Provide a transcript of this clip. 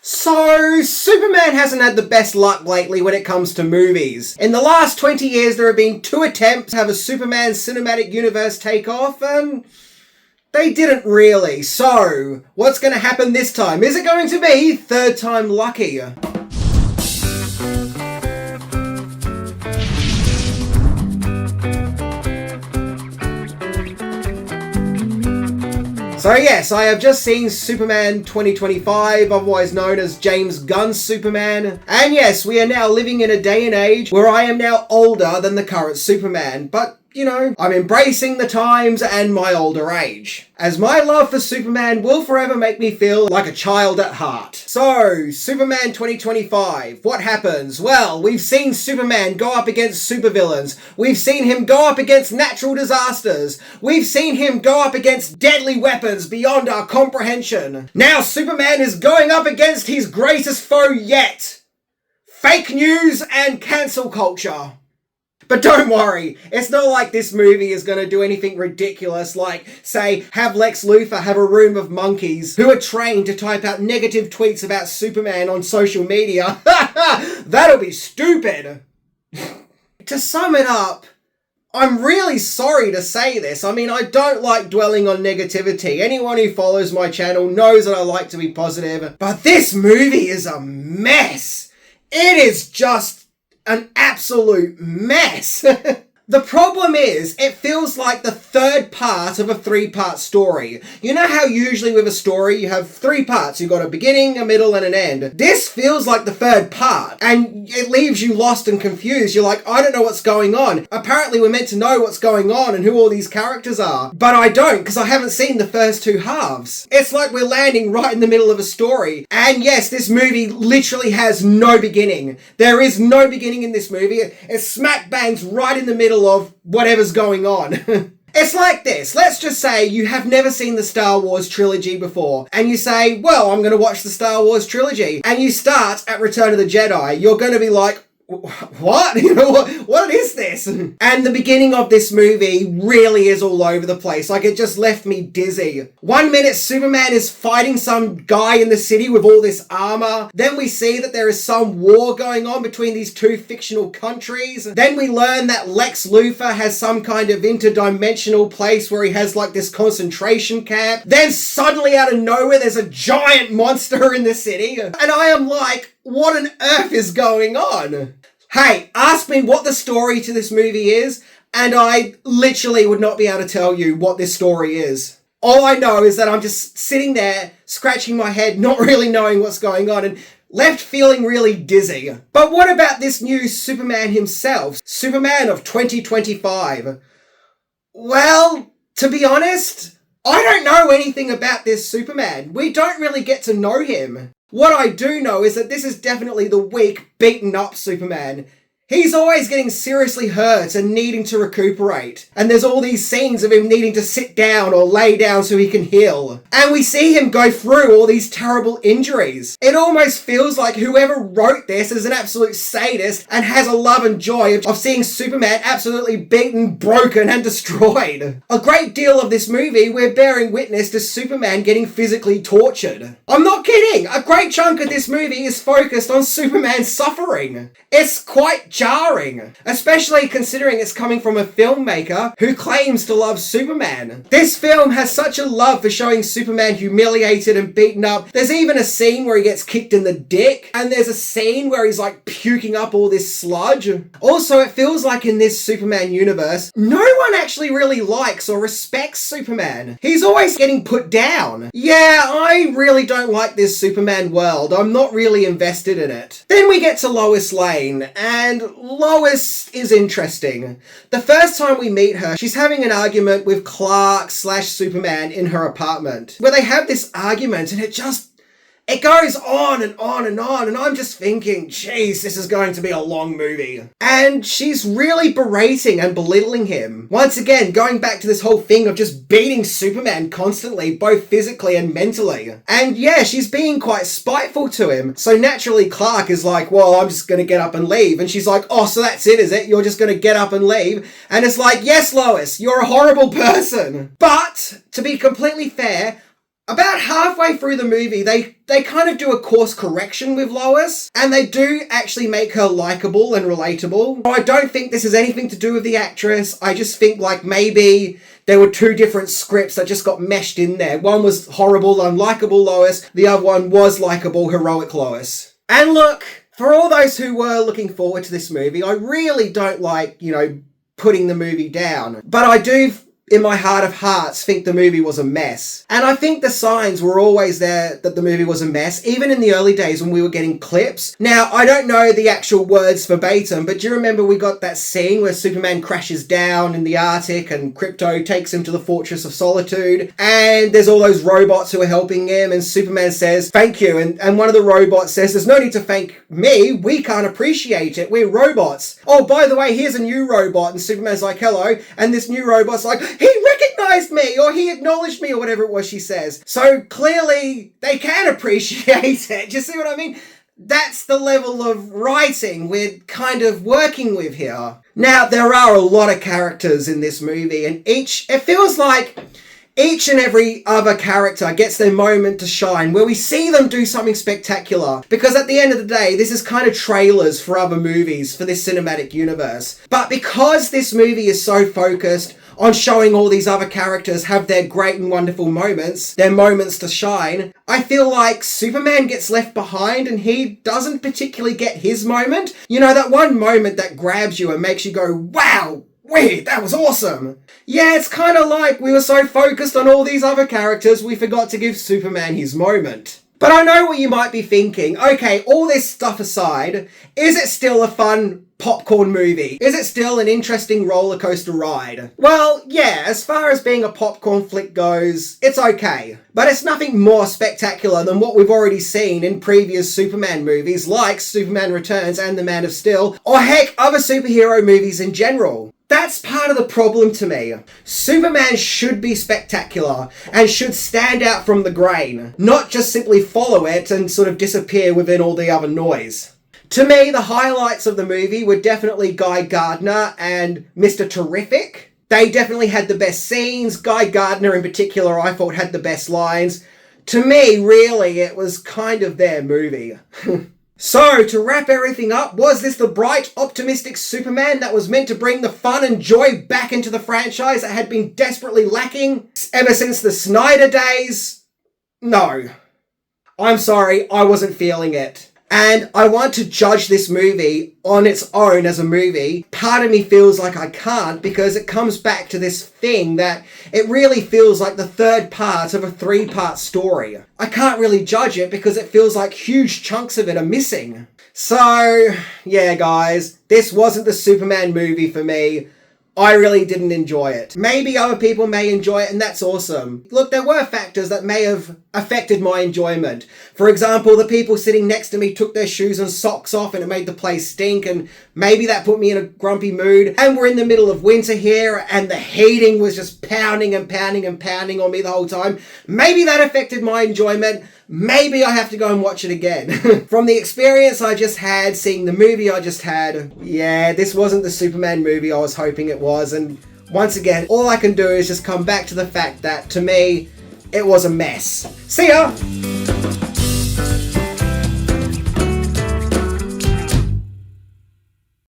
So, Superman hasn't had the best luck lately when it comes to movies. In the last 20 years, there have been 2 attempts to have a Superman cinematic universe take off, and they didn't really. So, what's going to happen this time? Is it going to be third time lucky? So yes, I have just seen Superman 2025, otherwise known as James Gunn's Superman. And yes, we are now living in a day and age where I am now older than the current Superman. But, you know, I'm embracing the times and my older age, as my love for Superman will forever make me feel like a child at heart. So, Superman 2025, what happens? Well, we've seen Superman go up against supervillains. We've seen him go up against natural disasters. We've seen him go up against deadly weapons beyond our comprehension. Now Superman is going up against his greatest foe yet: fake news and cancel culture. But don't worry, it's not like this movie is going to do anything ridiculous like, say, have Lex Luthor have a room of monkeys who are trained to type out negative tweets about Superman on social media. That'll be stupid. To sum it up, I'm really sorry to say this. I mean, I don't like dwelling on negativity. Anyone who follows my channel knows that I like to be positive. But this movie is a mess. It is just an absolute mess. The problem is, it feels like the third part of a 3-part story. You know how usually with a story you have 3 parts. You've got a beginning, a middle, and an end. This feels like the third part, and it leaves you lost and confused. You're like, I don't know what's going on. Apparently we're meant to know what's going on and who all these characters are. But I don't, because I haven't seen the first 2 halves. It's like we're landing right in the middle of a story. And yes, this movie literally has no beginning. There is no beginning in this movie. It smack bangs right in the middle of whatever's going on. It's like this. Let's just say you have never seen the Star Wars trilogy before, and you say, well, I'm going to watch the Star Wars trilogy, and you start at Return of the Jedi. You're going to be like, what? You know, what is this? And the beginning of this movie really is all over the place. Like, it just left me dizzy. 1 minute, Superman is fighting some guy in the city with all this armor. Then we see that there is some war going on between these 2 fictional countries. Then we learn that Lex Luthor has some kind of interdimensional place where he has like this concentration camp. Then suddenly out of nowhere, there's a giant monster in the city. And I am like, what on earth is going on? Hey, ask me what the story to this movie is, and I literally would not be able to tell you what this story is. All I know is that I'm just sitting there, scratching my head, not really knowing what's going on, and left feeling really dizzy. But what about this new Superman himself? Superman of 2025. Well, to be honest, I don't know anything about this Superman. We don't really get to know him. What I do know is that this is definitely the weak, beaten up Superman. He's always getting seriously hurt and needing to recuperate. And there's all these scenes of him needing to sit down or lay down so he can heal. And we see him go through all these terrible injuries. It almost feels like whoever wrote this is an absolute sadist and has a love and joy of seeing Superman absolutely beaten, broken, and destroyed. A great deal of this movie, we're bearing witness to Superman getting physically tortured. I'm not kidding! A great chunk of this movie is focused on Superman suffering. It's quite jarring, especially considering it's coming from a filmmaker who claims to love Superman. This film has such a love for showing Superman humiliated and beaten up. There's even a scene where he gets kicked in the dick, and there's a scene where he's like puking up all this sludge. Also, it feels like in this Superman universe, no one actually really likes or respects Superman. He's always getting put down. Yeah, I really don't like this Superman world. I'm not really invested in it. Then we get to Lois Lane, and Lois is interesting. The first time we meet her, she's having an argument with Clark/Superman in her apartment, where they have this argument and it goes on and on and on, and I'm just thinking, geez, this is going to be a long movie. And she's really berating and belittling him. Once again, going back to this whole thing of just beating Superman constantly, both physically and mentally. And yeah, she's being quite spiteful to him. So naturally, Clark is like, well, I'm just going to get up and leave. And she's like, oh, so that's it, is it? You're just going to get up and leave? And it's like, yes, Lois, you're a horrible person. But, to be completely fair, About halfway through the movie, they kind of do a course correction with Lois, and they do actually make her likable and relatable. I don't think this has anything to do with the actress. I just think like maybe there were two different scripts that just got meshed in there. One was horrible, unlikable Lois. The other one was likable, heroic Lois. And look, for all those who were looking forward to this movie, I really don't like, putting the movie down. But I do, in my heart of hearts, think the movie was a mess. And I think the signs were always there that the movie was a mess, even in the early days when we were getting clips. Now, I don't know the actual words verbatim, but do you remember we got that scene where Superman crashes down in the Arctic and Krypto takes him to the Fortress of Solitude, and there's all those robots who are helping him, and Superman says, "Thank you," and one of the robots says, "There's no need to thank me, we can't appreciate it, we're robots. Oh, by the way, here's a new robot," and Superman's like, "Hello," and this new robot's like, "He recognized me," or "he acknowledged me," or whatever it was she says. So clearly they can appreciate it. Do you see what I mean? That's the level of writing we're kind of working with here. Now, there are a lot of characters in this movie, and it feels like each and every other character gets their moment to shine, where we see them do something spectacular. Because at the end of the day, this is kind of trailers for other movies for this cinematic universe. But because this movie is so focused on showing all these other characters have their great and wonderful moments, their moments to shine, I feel like Superman gets left behind and he doesn't particularly get his moment. That one moment that grabs you and makes you go, "Wow, wait, that was awesome." Yeah, it's kind of like we were so focused on all these other characters, we forgot to give Superman his moment. But I know what you might be thinking. Okay, all this stuff aside, is it still a fun popcorn movie? Is it still an interesting roller coaster ride? Well, yeah, as far as being a popcorn flick goes, it's okay. But it's nothing more spectacular than what we've already seen in previous Superman movies like Superman Returns and The Man of Steel, or heck, other superhero movies in general. That's part of the problem to me. Superman should be spectacular and should stand out from the grain, not just simply follow it and sort of disappear within all the other noise. To me, the highlights of the movie were definitely Guy Gardner and Mr. Terrific. They definitely had the best scenes. Guy Gardner in particular, I thought, had the best lines. To me, really, it was kind of their movie. So, to wrap everything up, was this the bright, optimistic Superman that was meant to bring the fun and joy back into the franchise that had been desperately lacking ever since the Snyder days? No. I'm sorry, I wasn't feeling it. And I want to judge this movie on its own as a movie. Part of me feels like I can't, because it comes back to this thing that it really feels like the third part of a three-part story. I can't really judge it because it feels like huge chunks of it are missing. So, yeah guys, this wasn't the Superman movie for me. I really didn't enjoy it. Maybe other people may enjoy it, and that's awesome. Look, there were factors that may have affected my enjoyment. For example, the people sitting next to me took their shoes and socks off and it made the place stink, and maybe that put me in a grumpy mood. And we're in the middle of winter here and the heating was just pounding and pounding and pounding on me the whole time. Maybe that affected my enjoyment. Maybe I have to go and watch it again. From the experience I just had, seeing the movie I just had, yeah, this wasn't the Superman movie I was hoping it was. And once again, all I can do is just come back to the fact that, to me, it was a mess. See ya!